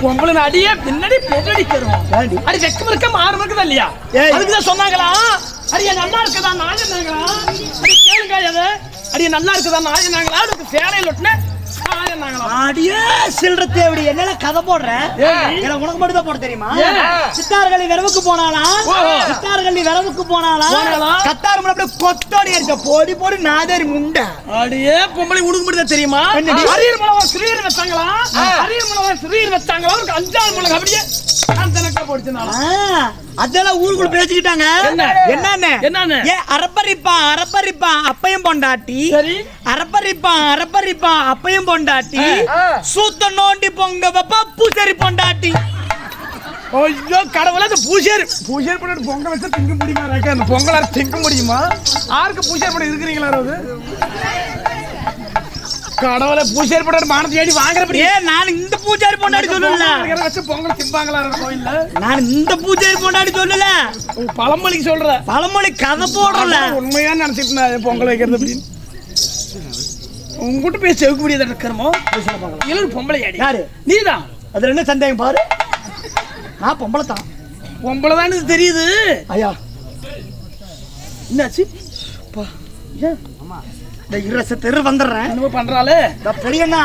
பொம்பளை அடியே பின்னாடி பொங்கடிக்கிறோம். அடி வெக்கம் இருக்க மாறு இருக்குதா இல்லையா? அதுக்குதான் சொன்னாங்களா அடியே நல்லா இருக்குதா நாயனாங்களா? அடி கேளுங்க அது அடியே நல்லா இருக்குதா நாயனாங்களா? அதுக்கு சேலையில ஒட்டுன அடியே சில்ற தேவடி என்னல கதை போடுற? எனக்கு உனக்கு மட்டும் தான் போட தெரியுமா? சித்தார்களி விரவுக்கு போனாலாம் கத்தார் முன்ன அப்படியே கொத்தோடி அடிச்ச போடி போடி நாதேரி முண்டை. அடியே பொம்பளை உனக்கு மட்டும் தான் தெரியுமா? அரியர் மலவா சிறீர் வச்சாங்களா? அரியர் மலவா சிறீர் வச்சாங்களா? ஒரு 5 மலக அப்படியே அந்தனக்க போடுச்சுனால அதெல்லாம் ஊருக்குள்ள பேசிக்கிட்டாங்க. என்னன்னு ஏ அரப்பரிப்பா அப்பையும் பொண்டாட்டி, அரப்பரிப்பா அப்பையும் பொண்டாட்டி, சூத்த நோண்டி பொங்க வைப்பா பூசரி பொண்டாட்டி. ஐயோ கடவுளே, அந்த பூசேரி போட்டு பொங்க வச்சா திங்க முடியுமா? அந்த பொங்கல திங்க முடியுமா? யாருக்கு பூசேரி போட்டு இருக்கிறீங்களா? அது கடவுளை பூஜாரி போட்டு மானத்தை ஏடி வாங்குறப்படி. நான் இந்த பூஜாரி பொண்டாடி சொல்லல, வச்சு பொங்கல் திம்பாங்களா கோயில்ல? நான் இந்த பூஜாரி பொண்டாடி சொல்லல, பழமொழிக்கு சொல்ற. பழமொழி கதை போடுறல. உண்மையா நினைச்சிட்டு நான் பொங்கல் வைக்கிறது அப்படின்னு உங்ககிட்ட போய் செவுக்கு முடியாத இருக்கிறமோ இல்லை பொம்பளை ஏடி யாரு? நீதான். அதுல என்ன சந்தேகம் பாரு, நான் பொம்பளை தான். பொம்பளை தான் தெரியுது. ஐயா என்னாச்சு? இந்த இரச தெரு வந்துடுறேன். என்ன பண்றாளே பெரியண்ணா?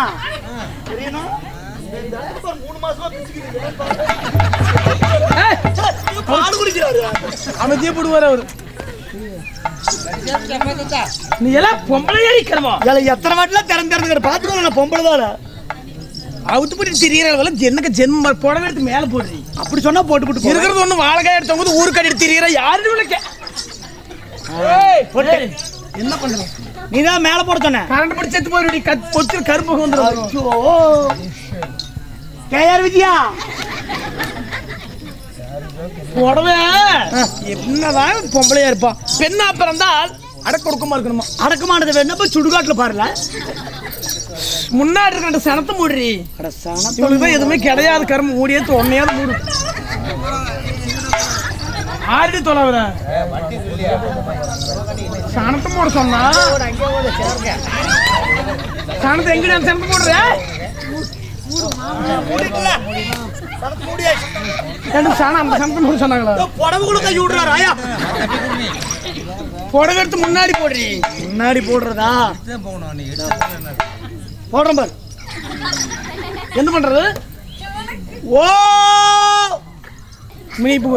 அமைதியே போடுவார் அவரு. நீ எல்லாம் பொம்பளை அடிக்கிறமா? எத்தனை வாட்டிலாம் திறந்து பாத்துக்கோ. நான் பொம்பளை தான். அவுத்து போட்டு திரியற ஜென்னுக்கு ஜென்ம புடவை எடுத்து மேல போடுறீ. அப்படி சொன்னா போட்டு போட்டு இருக்கிறது ஒண்ணு வாழைக்காய் எடுத்தவங்க ஊருக்கு அடி திரியற யாரு விளக்க? என்ன பண்ற? நீதான் மேல போட சொன்ன. கரண்ட் படி செத்து போயிடுடி. கொச்சு கருப்பு வந்துரும். கேஆர் விஜயா புடவை என்னதான் பொம்பளையா இருப்பா? பெண்ணா பிறந்தால் அடக்க ஒடுக்கமா இருக்கணுமா? அடக்கமானது வேணா சுடுகாட்டுல பாருல. முன்னாடி இருக்கிற சனத்தை மூடுறி. இவளுக்குதான் எதுவுமே கிடையாது. கரும்பு மூடியது ஒன்னையாவது மூடு. ஆடி தொலைவர சனத்தை மூட சொன்னா சனத்தை எங்க சனத்தை மூடுற? புடவை எடுத்து முன்னாடி போடுறீ. முன்னாடி போடுறதா? போடுறோம் பாரு. என்ன பண்றது? ஓ முனிப்பு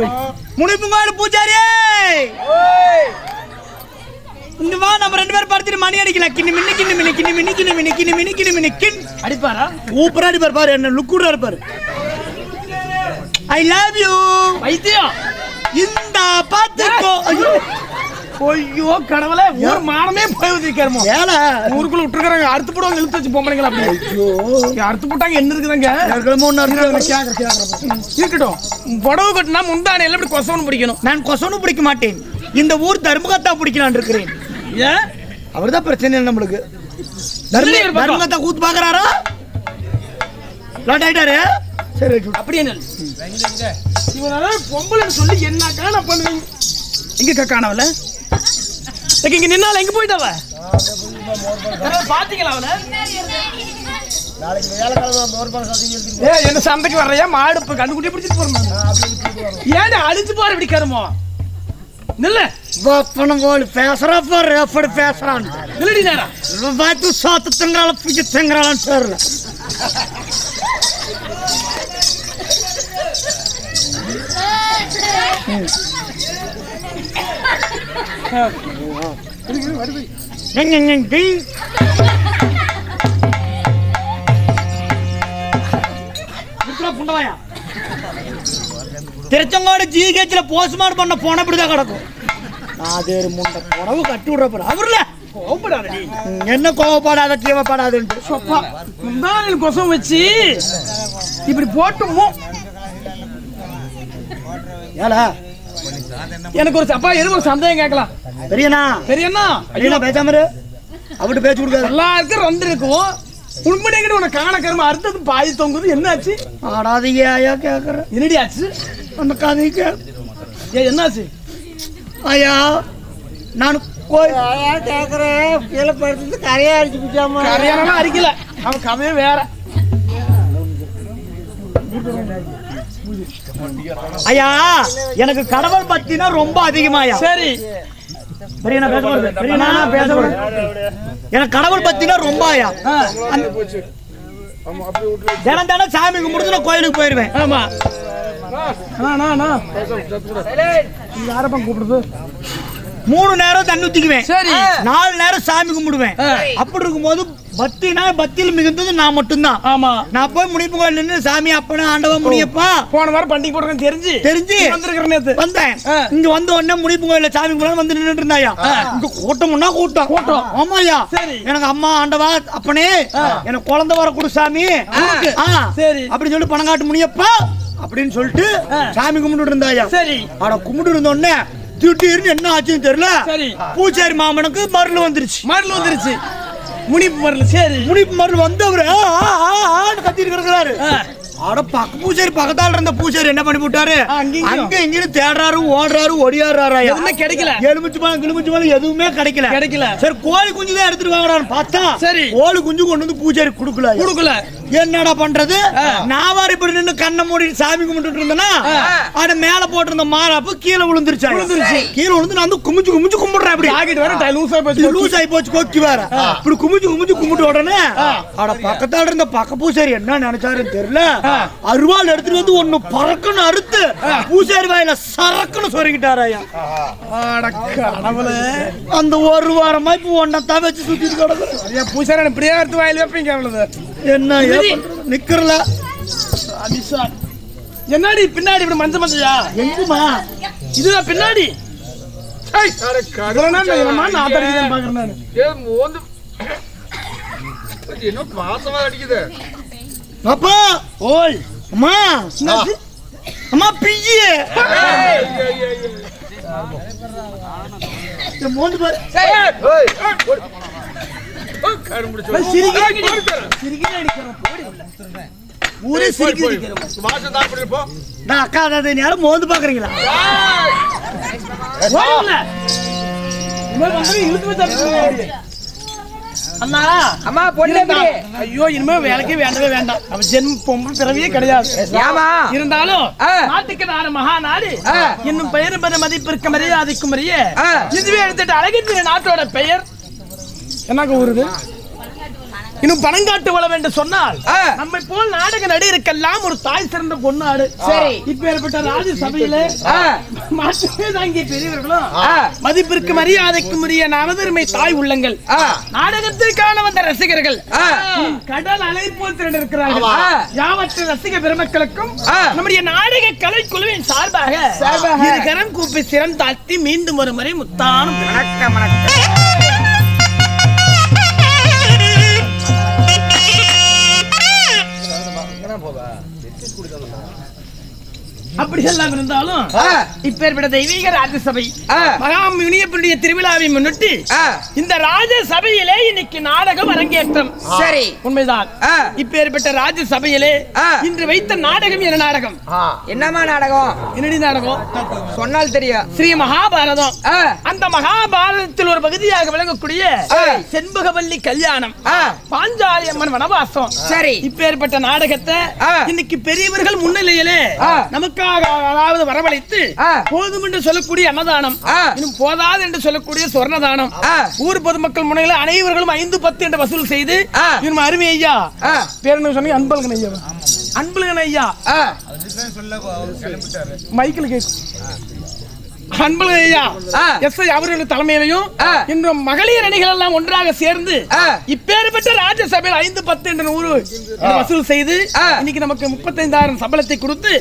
கோயில் பூஜாரி இங்க வா. நம்ம 2 பேரும் பார்த்துட்டு மணி அடிக்கலாம். கிண்ணி மின்னி கிண்ணி மின்னி கிண்ணி மின்னி கிண்ணி மின்னி கிண்ணி மின்னி கிண்ணி மின்னி கிண் அடிப்பாரா? ஊப்பரா அடிப்பார் பாரு. என்ன லுக்குடா இருப்பாரு. ஐ லவ் யூ வைத்தியம். இந்த பாத்துக்கோ. ஐயோ கடவுளே, ஊர் மானமே போய் வச்சிருக்காருமோ. ஏல ஊருக்குள்ள விட்டுருக்காங்க. அறுத்து போடுவாங்க, இழுத்து வச்சு பொம்பளைங்களா அப்படி. ஐயோ அறுத்து போட்டாங்க. என்ன இருக்குதுங்க? இருக்கட்டும். புடவை கட்டினா முந்தானை எல்லாம் இப்படி கொசவனு பிடிக்கணும். நான் கொசவனு பிடிக்க மாட்டேன். இந்த ஊர் தர்மகத்தா பிடிக்கலான் இருக்கிறேன். ஏன்? அவர்தான் பிரச்சனை நம்மளுக்கு. தர்மகத்தா கூத்து பாக்குறாரா? லாட் ஆயிட்டாரு. சரி அப்படி என்ன இவனால பொம்பளை சொல்லி என்ன நான் பண்ணுவீங்க? எங்க காணவல இங்க நின்னால எங்க போயிட்டவ? பாத்தீங்களா அவள? என்ன சந்தைக்கு வர்றையா? மாடு கண்டுக்குட்டி பிடிச்சிட்டு போறோம். ஏன் அழிச்சு போற இப்படி கருமோ? நில்ல போல் பேசுறா பாரு. அப்படி பேசுறான். நில்லடி நேரா வாத்து சாத்து திங்கறால பிடிச்சி திங்கறான்னு தெரியல. திருச்செங்கோடு ஜிஹெச்ல போஸ்ட்மார்ட்டம் பண்ண போன இப்படிதான் கிடக்கும். அது முண்டை புடவை கட்டி விடுற அவர்ல கோவப்படாதடி. என்ன கோவப்படாத தீவப்படாதுன்னு கொசம் வச்சு இப்படி போட்டுமோ. ஏலா எனக்கு ஒரு அப்பா எது ஒரு சந்தேகம் கேட்கலாம். பெரியண்ணா பெரியண்ணா பேசாமரு. அவட்டு பேச்சு கொடுக்காது. எல்லாருக்கும் 2 இருக்கும். உண்மையிலே உனக்கு காண கரும அறுத்தது பாதி தொங்குது. என்ன ஆச்சு? ஆடாதீங்க ஐயா கேக்குற. என்னடி ஆச்சு? அந்த கதைக்கு என்னாச்சு ஐயா? நான் கேக்குறேன். கீழே படுத்து கரையா அடிச்சு பிடிச்சாமா? கரையானலாம் அடிக்கல. அவன் கதையே வேற. ஐயா எனக்கு கடவுள் பத்தினா ரொம்ப அதிகமாயா. சரி பெரியண்ணா பேச எனக்கு கடவுள் பத்தினா ரொம்ப ஆயா. தினம் தினம் சாமி கும்பிடுறது நான் கோயிலுக்கு போயிருவேன். ஆமா யாரப்பா கூப்பிடுது? 3 நேரம் தண்ணி ஊத்திக்குவேன். சரி 4 நேரம் சாமி கும்பிடுவேன். அப்படி இருக்கும்போது பக்தினா பக்தியில் மிகுந்தது நான் மட்டும்தான். ஆமா நான் போய் முனிப்பு கோயில் நின்று சாமி அப்பனா ஆண்டவன் முனியப்பா போன வாரம் பண்டிகை போடுறேன்னு தெரிஞ்சு வந்திருக்கிறேன். வந்தேன் இங்க வந்த உடனே முனிப்பு கோயில சாமி கும்பிட வந்து நின்றுட்டு இருந்தாயா. இங்க கூட்டம்னா கூட்டம். ஆமாயா எனக்கு அம்மா ஆண்டவா அப்பனே எனக்கு குழந்தை வர கொடு சாமி. சரி அப்படின்னு சொல்லி பணங்காட்டு முனியப்பா அப்படின்னு சொல்லிட்டு சாமி கும்பிட்டு இருந்தாயா. சரி ஆனா கும்பிட்டு இருந்த உடனே திடீர்னு என்ன ஆச்சுன்னு தெரியல. சரி பூச்சாரி மாமனுக்கு மருள் வந்துருச்சு. முனிப்பு மருள். சரி முனிப்பு மருள் வந்தவரு கத்திட்டு இருக்கிறாரு. ஆட பக்க பூசாரி பக்கத்தால இருந்த பூசாரி என்ன பண்ணி போட்டாரு? அங்க இங்க தேடுறாரு, ஓடுறாரு, ஒடியாடுறாரு. எதுவுமே கிடைக்கல. எலுமிச்சு பழம் எதுவுமே கிடைக்கல. சரி கோழி குஞ்சு தான் எடுத்துட்டு வாங்கடான்னு பார்த்தா சரி கோழி குஞ்சு கொண்டு வந்து பூசாரி குடுக்கல. என்னடா பண்றது? நாவாரி இப்படி நின்று கண்ணை மூடி சாமி கும்பிட்டு இருந்தேன்னா அட மேல போட்டிருந்த மாறாப்பு கீழே விழுந்துருச்சு. கீழே விழுந்து நான் வந்து குமிச்சு கும்பிடுறேன். அப்படி லூஸ் ஆகி போச்சு கொக்கி வேற. இப்படி குமிச்சு கும்பிட்டு உடனே அட பக்கத்தால இருந்த பக்க பூசாரி என்ன நினைச்சாருன்னு தெரியல. அருவாள் எடுத்துட்டு வந்து ஒண்ணு பறக்குன்னு அறுத்து பூசாரி வாயில சரக்குன்னு சொருகிட்டாராயா. அந்த ஒரு வாரமா இப்ப ஒன்னத்தான் வச்சு சுத்திட்டு கிடக்கு. பூசாரி இப்படியே எடுத்து வாயில வைப்பீங்க. அவ்வளவு என்ன நிக்கிறல. என்னடி பின்னாடி இப்படி மஞ்சையா எங்குமா? இதுதான் பின்னாடி. அப்பா ஓய் அம்மா அம்மா பிய்யே மோந்து பாரு. ஊரே நான் அக்கா அதை யாரும் மோந்து பாக்குறீங்களா? அண்ணா அம்மா பொண்ணு ஐயோ இனிமே வேலைக்கே வேண்டவே வேண்டாம். அவ ஜென்ம பொம்பளை பிறவியே கிடையாது. இருந்தாலும் நாட்டுக்கு நாடு மகா நாடு இன்னும் பெயர் பெற மதிப்பிற்கு மரியாதைக்கும் இதுவே எடுத்துட்டு அழகின்ற நாட்டோட பெயர் என்னங்க ஊருது? இன்னும் பணங்காட்டு வளம் என்று சொன்னால் நம்மை போல் நாடக நடிகருக்கெல்லாம் ஒரு தாய் சிறந்த பொண்ணாடு. சரி இப்ப ஏற்பட்ட ராஜ சபையில தாங்கிய பெரியவர்களும் மதிப்பிற்கு மரியாதைக்கும் உரிய நவதருமை தாய் உள்ளங்கள் நாடகத்திற்கான வந்த ரசிகர்கள் கடல் அலை போல் திரண்டிருக்கிறார்கள். யாவற்ற ரசிக பெருமக்களுக்கும் நம்முடைய நாடக கலைக்குழுவின் சார்பாக கரம் கூப்பி சிரம் தாழ்த்தி மீண்டும் ஒரு முறை முத்தானும் வணக்கம். அப்படி எல்லாம் இருந்தாலும் இப்பேற்பட்ட தெய்வீக ராஜசபை மகாமுனியப்பனுடைய திருவிழாவை முன்னிட்டு இந்த ராஜசபையிலே இன்னைக்கு நாடகம் அரங்கேற்றம். சரி உண்மைதான். இப்பேற்பட்ட ராஜசபையிலே இன்று வைத்த நாடகம் என்ன நாடகம்? என்னமா நாடகம்? என்னடி நாடகம் சொன்னால் தெரியும். ஸ்ரீ மகாபாரதம். அந்த மகாபாரதத்தில் ஒரு பகுதியாக விளங்கக்கூடிய செண்பகவல்லி கல்யாணம், பாஞ்சாலி அம்மன் வனவாசம். சரி இப்பேற்பட்ட நாடகத்தை இன்னைக்கு பெரியவர்கள் முன்னிலையிலே நமக்கு அதாவது வரவழைத்து போதும் என்று சொல்லக்கூடிய அன்னதானம், இன்னும் போதாது என்று சொல்லக்கூடிய சொர்ணதானம், ஊர் பொதுமக்கள் முன்னிலையில் அனைவர்களும் 5-10 என்று வசூல் செய்து இன்னும் அருமை ஐயா பேர் என்ன சொன்னீங்க? அன்பழகன் ஐயா. அன்பழகன் ஐயா மைக்கில் கேட்கும். அன்பழகன் ஐயா எஸ் ஐ அவர்கள் தலைமையிலையும் இன்னும் மகளிர் அணிகள் எல்லாம் ஒன்றாக சேர்ந்து இப்பேற்பட்ட ராஜ்யசபையில் 5-10 என்று 100 வசூல் செய்து இன்னைக்கு நமக்கு 35,000 சம்பளத்தை கொடுத்து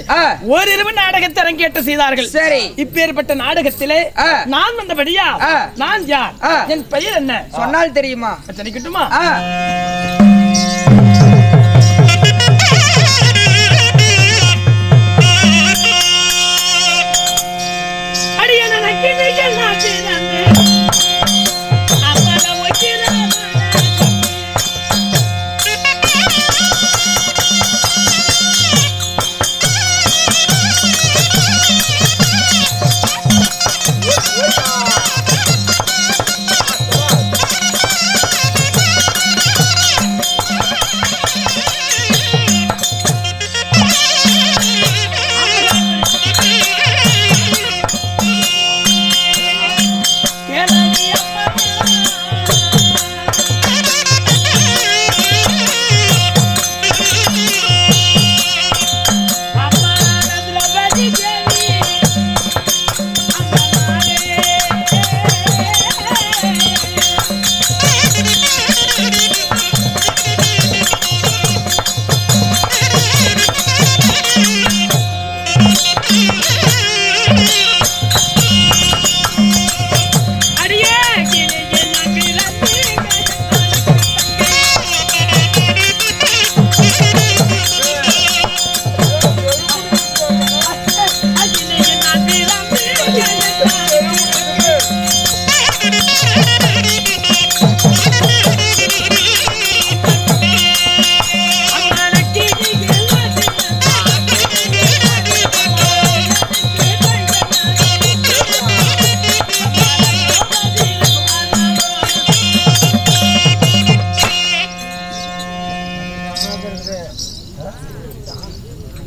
ஓரிரவு நாடகத்தை அரங்கேற்ற செய்தார்கள். சரி இப்பேற்பட்ட நாடகத்திலே நான் வந்தபடியா நான் யார், என் பெயர் என்ன சொன்னால் தெரியுமா? தெரிவிக்கட்டுமா?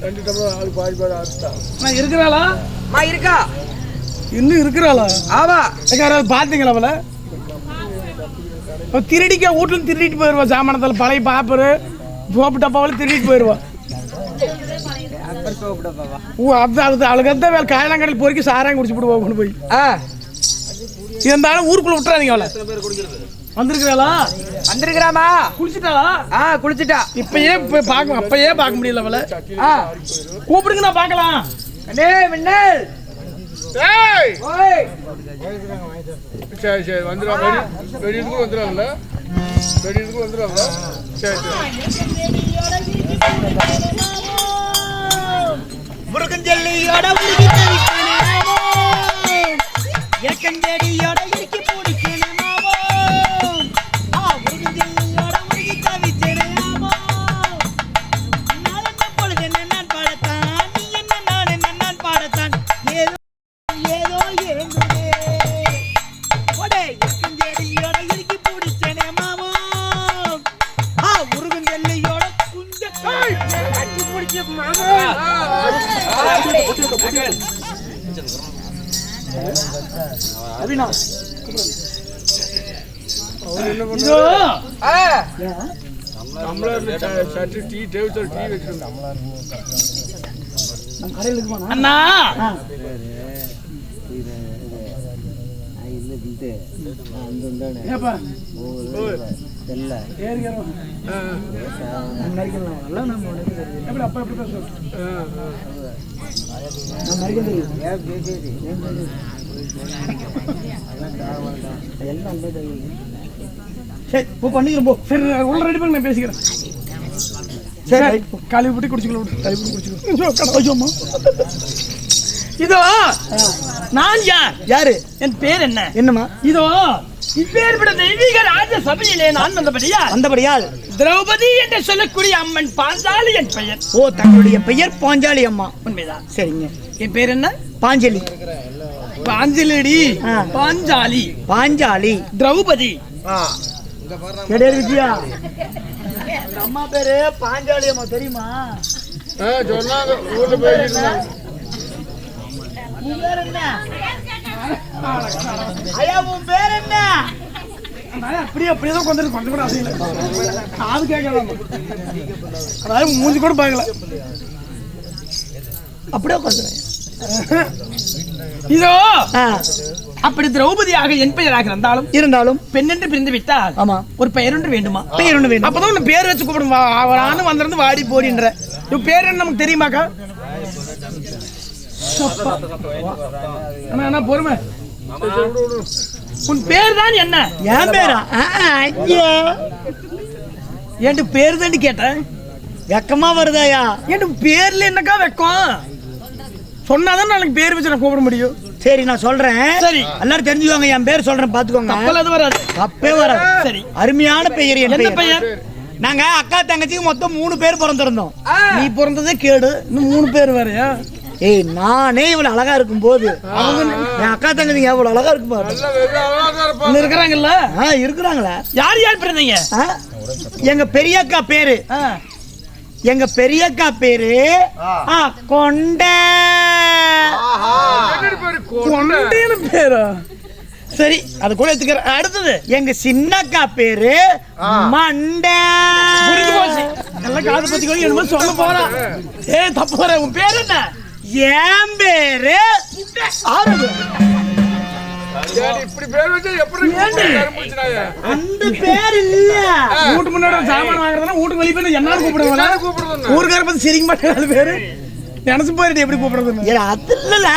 நான் இருக்கிறாளா மா இருக்கா இன்னும் இருக்கிறாளா ஆமா யாராவது பாத்தீங்களா அவளை திருடிக்க வீட்டுல திருடிட்டு போயிருவா சாமானத்துல பழைய பாப்பரு சோப்பு டப்பாவில திருடிட்டு போயிருவா அவளுக்கு எந்த வேலை காயலாங்கடையில் பொறுக்கி சாராயம் குடிச்சு போடுவா கொண்டு போய் இருந்தாலும் ஊருக்குள்ள விட்டுறாதீங்க அவளை வந்திருக்கிறாளா வந்திருக்கிறாமா குளிச்சுட்டாளா குளிச்சுட்டா இப்பயே பாக்க அப்பயே பார்க்க முடியல அவளை கூப்பிடுங்க நான் பார்க்கலாம் மின்னல் சரி சரி வந்துடுவாங்க வெடிக்கிறதுக்கு வந்துடுவாங்கல்ல வெடிக்கிறதுக்கு வந்துடுவாங்க சரி முருகஞ்செல்லியோட இறக்கஞ்செடியோட இறுக்கி பிடிக்கணுமாவோ முருகஞ்செல்லியோட உருகி தவிச்சேனாவோ நான் என்ன பொழுது நான் பாடத்தான் நீ என்ன நான் என்ன நான் பாடத்தான் ஏதோ ஏதோ ஏங்குதே ஒடே இறக்கஞ்செடியோட இறுக்கி பிடிச்சேனாவோ முருகஞ்செல்லியோட குஞ்ச அடி பிடிச்ச மாமா அபினா சட்டு டீ டேவிச்சல் டீ வச்சிருக்கோம் அண்ணா உள்ள ரெடி பண்ணி நான் பேசிக்கிறேன் சரி காலி விட்டு குடிச்சுக்கலாம் இதோ நான் யாரு என் பேர் என்ன என்னமா இதோ இப்பேற்பட்ட தெய்வீக ராஜ சபையிலே நான் வந்தபடியால் திரௌபதி என்று சொல்லக்கூடிய அம்மன் பாஞ்சாலி என் பெயர். ஓ, தங்களுடைய பெயர் பாஞ்சாலி அம்மா. உண்மைதான். சரிங்க. என் பேர் என்ன? பாஞ்சலி. பாஞ்சலி. பாஞ்சாலி. பாஞ்சாலி. திரௌபதி. கிடையாது விஜயா. அம்மா பேரு பாஞ்சாலி அம்மா, தெரியுமா? சொன்னாங்க ஊர்ல போயிருந்தாங்க. உன் பேர் என்ன? ஐயா உன் பேர் என்ன? அப்படியே அப்படியேதான் கொஞ்சம் கூட அசையல. காது கேட்கலாம். அதாவது மூஞ்சி கூட பார்க்கல. அப்படியே கொஞ்சம் இதோ அப்படி திரௌபதியாக என் பெயராக இருந்தாலும் பெண் என்று பிரிந்து விட்டால் ஆமா ஒரு பெயர் ஒன்று வேண்டுமா? பெயர் ஒன்று வேண்டும். அப்பதான் உன்னை பேர் வச்சு கூப்பிடும். அவரானு வந்திருந்து வாடி போடின்ற பேர் என்ன நமக்கு தெரியுமாக்கா? என்ன பொறுமை. உன் பேர் தான் என்ன? என் பேரா? என் பேர் தான் கேட்டேன். வெக்கமா வருதாயா? என் பேர்ல என்னக்கா வெக்கம்? சொன்னாதான் எனக்கு பேர் வச்சு நான் கூப்பிட முடியும். சரி நான் சொல்றேன். சரி எல்லாரும் தெரிஞ்சுவாங்க. என் பேர் சொல்றேன், பாத்துக்கோங்க. தப்பது வராது. தப்பே வராது. சரி அருமையான பெயர். என்ன பெயர்? நாங்க அக்கா தங்கச்சிக்கு மொத்தம் 3 பேர் பிறந்திருந்தோம். நீ பிறந்ததே கேடு, இன்னும் 3 பேர் வேறயா? ஏய், நானே இவ்வளவு அழகா இருக்கும் போது என் அக்கா தங்கச்சி எவ்வளவு அழகா இருக்கும் பாரு. இருக்கிறாங்கல்ல? இருக்கிறாங்களா? யார் யார் பிறந்தீங்க? எங்க பெரியக்கா பேரு கொண்ட. கொண்டேன்னு பேரா? சரி அது கூட எடுத்துக்கிற. அடுத்தது எங்க சின்னக்கா பேரு மண்டை. புரிஞ்சு போச்சு. நல்லா காது பத்தி கூட என்னமோ சொல்ல போறா. ஏய் தப்பு வர. உன் பேர் என்ன? என் பேரு இப்படி பேர் வச்சா எப்படி அந்த பேர் இல்ல. வீட்டு முன்னாடி சாமான் வாங்குறதுனா வீட்டுக்கு வெளியே போய் என்ன கூப்பிடுவாங்க? ஊருக்கார பத்தி சிரிக்க மாட்டேன். பேரு நினைச்சு போயிட்டு எப்படி கூப்பிடுறது? அது இல்ல.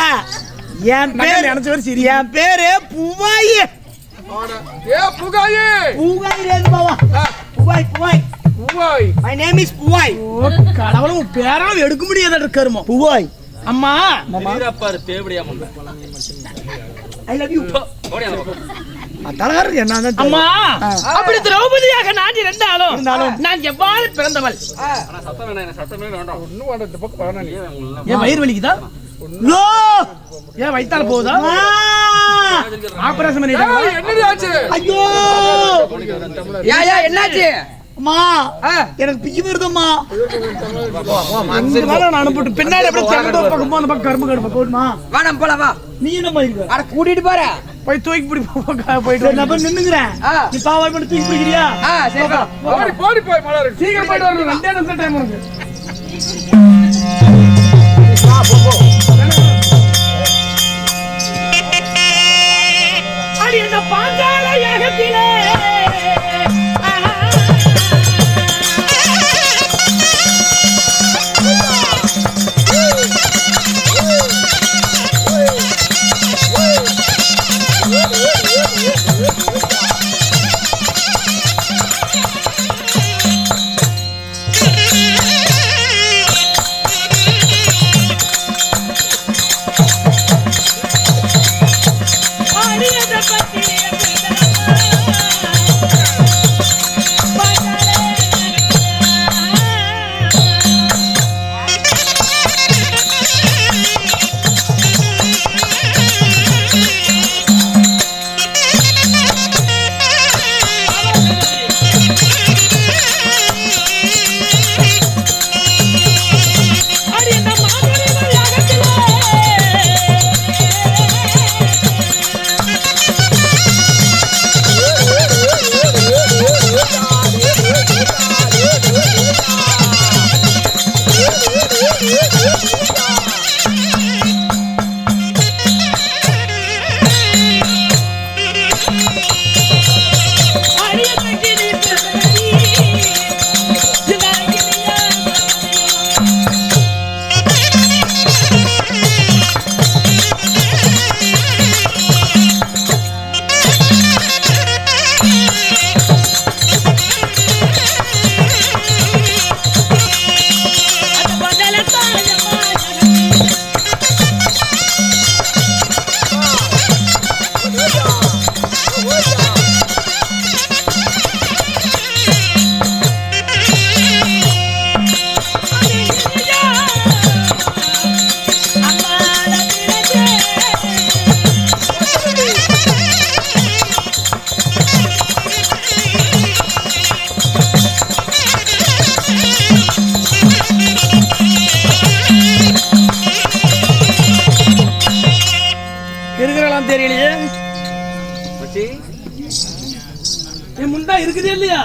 என் பேர் நினைச்ச வரை சரி. என் பேரு பூவாயி. My name is பூவாய். கடவுளும் பேராலும் எடுக்க முடியாத கருமம். பூவாய். அம்மா I love you. அம்மா அப்படி திரௌபதியாக நான் இருந்தாலும் நான் எவ்வாறு பிறந்தவள்? என் வயிறு வலிக்குதா? ஏன் வயித்தால போகுதா? ஆபரேஷன் பண்ணிட்டாங்க. ஐயோ என்னாச்சு? அம்மா ஆ, எனக்கு பிச்சு வருதம்மா. இந்த வேலை நான் அனுப்பிட்டு பின்னாடி அப்படியே தென்னந்தோப்பு பக்கம் அந்த பக்கம் கரும்பு கடுப்பா போடுமா. வா நம்ம போலாம் வா. நீ என்னம்மா இருக்க? அட கூட்டிட்டு போற. போய் தூக்கி பிடி போயிட்டு சரி, நான் போய் நின்னுக்கிறேன். ஆ. நீ பாவாய் மட்டும் தூக்கி பிடிக்கிறியா? ஆ, சரி வா. போடி போடி போய் மலர் சீக்கிரம் போயிட்டு வரணும். 2 நிமிஷம் டைம் இருக்கு. அடி அந்த பாஞ்சால யாகத்திலே இருக்கிறலாம் தெரியலையே. என் முண்டா இருக்குதே இல்லையா?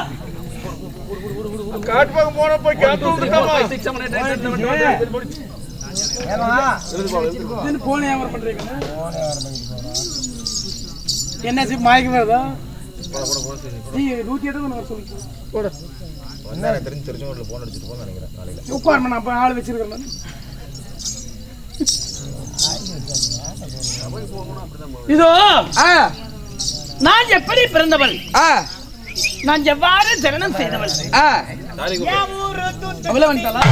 காட்டு பக்கம் போன போய் கேட்டு விட்டுட்டாமா போன வியாபாரம் பண்றீங்க. என்ன சி மாய்க்கு வருதா? நீ 108 சொல்லுங்க. போட உட்கார்மா, நான் போய் ஆள் வச்சிருக்கேன். இதோ நான் எப்படி பிறந்தவள், நான் எவ்வாறு ஜனனம் செய்தவள், அவ்வளவு வந்துட்டாளா?